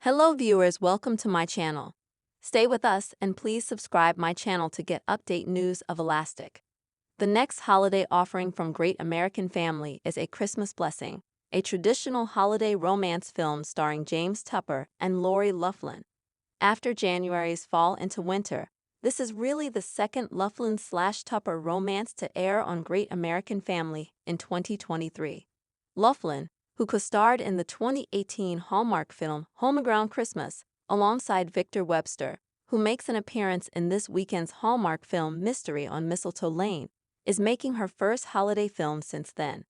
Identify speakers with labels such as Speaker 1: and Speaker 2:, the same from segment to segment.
Speaker 1: Hello viewers, welcome to my channel. Stay with us and please subscribe my channel to get update news of Elastic. The next holiday offering from Great American Family is A Christmas Blessing, a traditional holiday romance film starring James Tupper and Loughlin. After January's fall into winter, this is really the second Loughlin/Tupper romance to air on Great American Family in 2023. Loughlin, who co-starred in the 2018 Hallmark film Home Around Christmas, alongside Victor Webster, who makes an appearance in this weekend's Hallmark film Mystery on Mistletoe Lane, is making her first holiday film since then.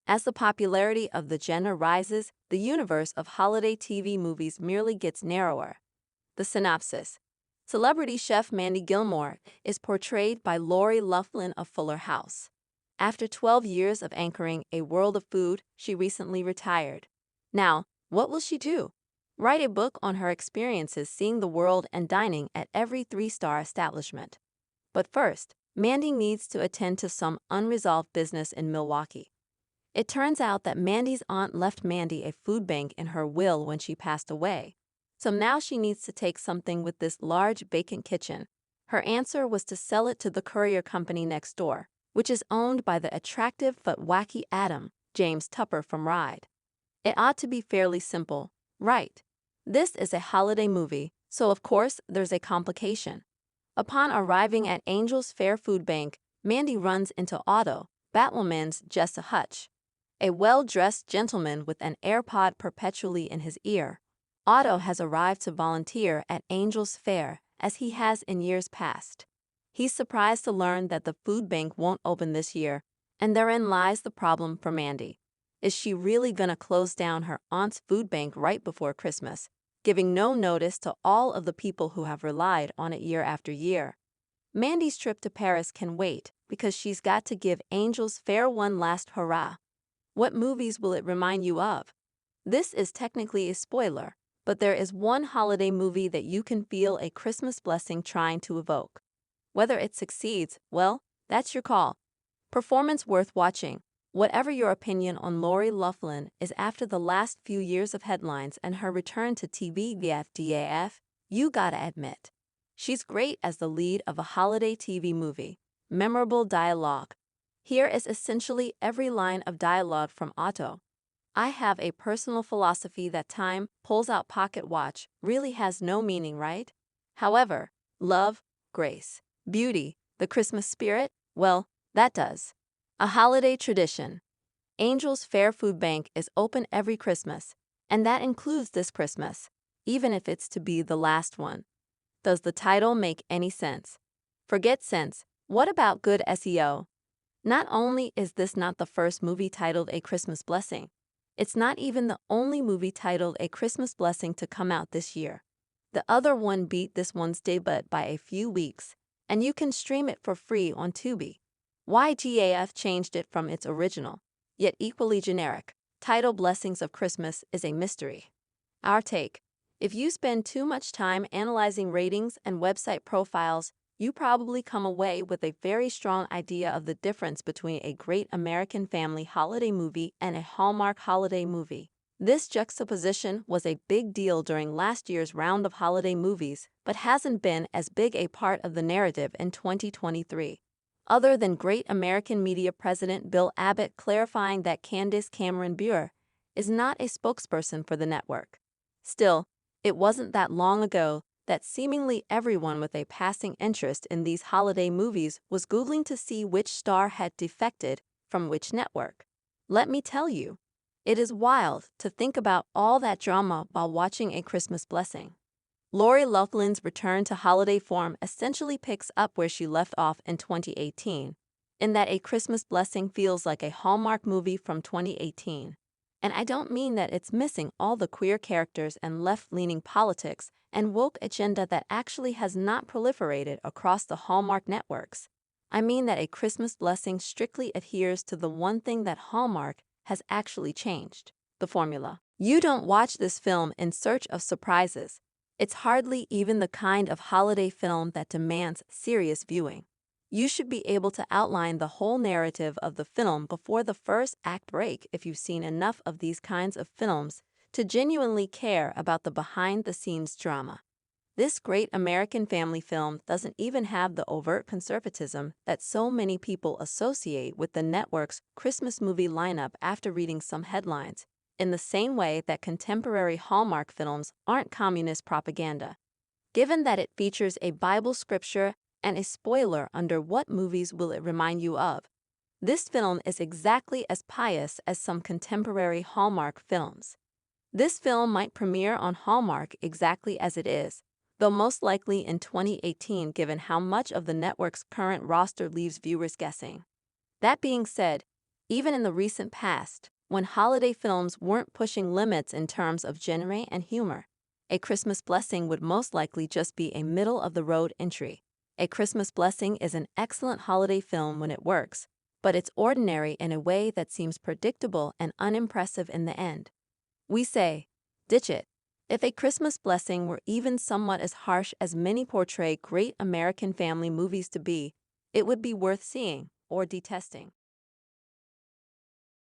Speaker 1: As the popularity of the genre rises, the universe of holiday TV movies merely gets narrower. The synopsis: celebrity chef Mandy Gilmore is portrayed by Lori Loughlin of Fuller House. After 12 years of anchoring A World of Food, she recently retired. Now, what will she do? Write a book on her experiences seeing the world and dining at every three-star establishment. But first, Mandy needs to attend to some unresolved business in Milwaukee. It turns out that Mandy's aunt left Mandy a food bank in her will when she passed away. So now she needs to take something with this large vacant kitchen. Her answer was to sell it to the courier company next door, which is owned by the attractive but wacky Adam, James Tupper from Ride. It ought to be fairly simple, right? This is a holiday movie, so of course there's a complication. Upon arriving at Angel's Fair Food Bank, Mandy runs into Otto, Batwoman's Jessa Hutch, a well-dressed gentleman with an AirPod perpetually in his ear. Otto has arrived to volunteer at Angel's Fair, as he has in years past. He's surprised to learn that the food bank won't open this year, and therein lies the problem for Mandy. Is she really gonna close down her aunt's food bank right before Christmas, giving no notice to all of the people who have relied on it year after year? Mandy's trip to Paris can wait because she's got to give Angel's Fair one last hurrah. What movies will it remind you of? This is technically a spoiler, but there is one holiday movie that you can feel A Christmas Blessing trying to evoke. Whether it succeeds, well, that's your call. Performance worth watching. Whatever your opinion on Lori Loughlin is after the last few years of headlines and her return to TV via DAF, you gotta admit, she's great as the lead of a holiday TV movie. Memorable dialogue. Here is essentially every line of dialogue from Otto. I have a personal philosophy that time, pulls out pocket watch, really has no meaning, right? However, love, grace, beauty, the Christmas spirit, well, that does. A holiday tradition. Angel's Fair Food Bank is open every Christmas, and that includes this Christmas, even if it's to be the last one. Does the title make any sense? Forget sense, what about good SEO? Not only is this not the first movie titled A Christmas Blessing, it's not even the only movie titled A Christmas Blessing to come out this year. The other one beat this one's debut by a few weeks, and you can stream it for free on Tubi. Why GAF changed it from its original, yet equally generic, title Blessings of Christmas is a mystery. Our take: if you spend too much time analyzing ratings and website profiles, you probably come away with a very strong idea of the difference between a Great American Family holiday movie and a Hallmark holiday movie. This juxtaposition was a big deal during last year's round of holiday movies, but hasn't been as big a part of the narrative in 2023. Other than Great American Media President Bill Abbott clarifying that Candace Cameron Bure is not a spokesperson for the network. Still, it wasn't that long ago that seemingly everyone with a passing interest in these holiday movies was Googling to see which star had defected from which network. Let me tell you, it is wild to think about all that drama while watching A Christmas Blessing. Lori Loughlin's return to holiday form essentially picks up where she left off in 2018, in that A Christmas Blessing feels like a Hallmark movie from 2018. And I don't mean that it's missing all the queer characters and left-leaning politics and woke agenda that actually has not proliferated across the Hallmark networks. I mean that A Christmas Blessing strictly adheres to the one thing that Hallmark has actually changed: the formula. You don't watch this film in search of surprises. It's hardly even the kind of holiday film that demands serious viewing. You should be able to outline the whole narrative of the film before the first act break if you've seen enough of these kinds of films to genuinely care about the behind-the-scenes drama. This great American family film doesn't even have the overt conservatism that so many people associate with the network's Christmas movie lineup after reading some headlines, in the same way that contemporary Hallmark films aren't communist propaganda. Given that it features a Bible scripture and a spoiler under what movies will it remind you of, this film is exactly as pious as some contemporary Hallmark films. This film might premiere on Hallmark exactly as it is, though most likely in 2018 given how much of the network's current roster leaves viewers guessing. That being said, even in the recent past, when holiday films weren't pushing limits in terms of genre and humor, A Christmas Blessing would most likely just be a middle-of-the-road entry. A Christmas Blessing is an excellent holiday film when it works, but it's ordinary in a way that seems predictable and unimpressive in the end. We say, ditch it. If A Christmas Blessing were even somewhat as harsh as many portray great American family movies to be, it would be worth seeing or detesting.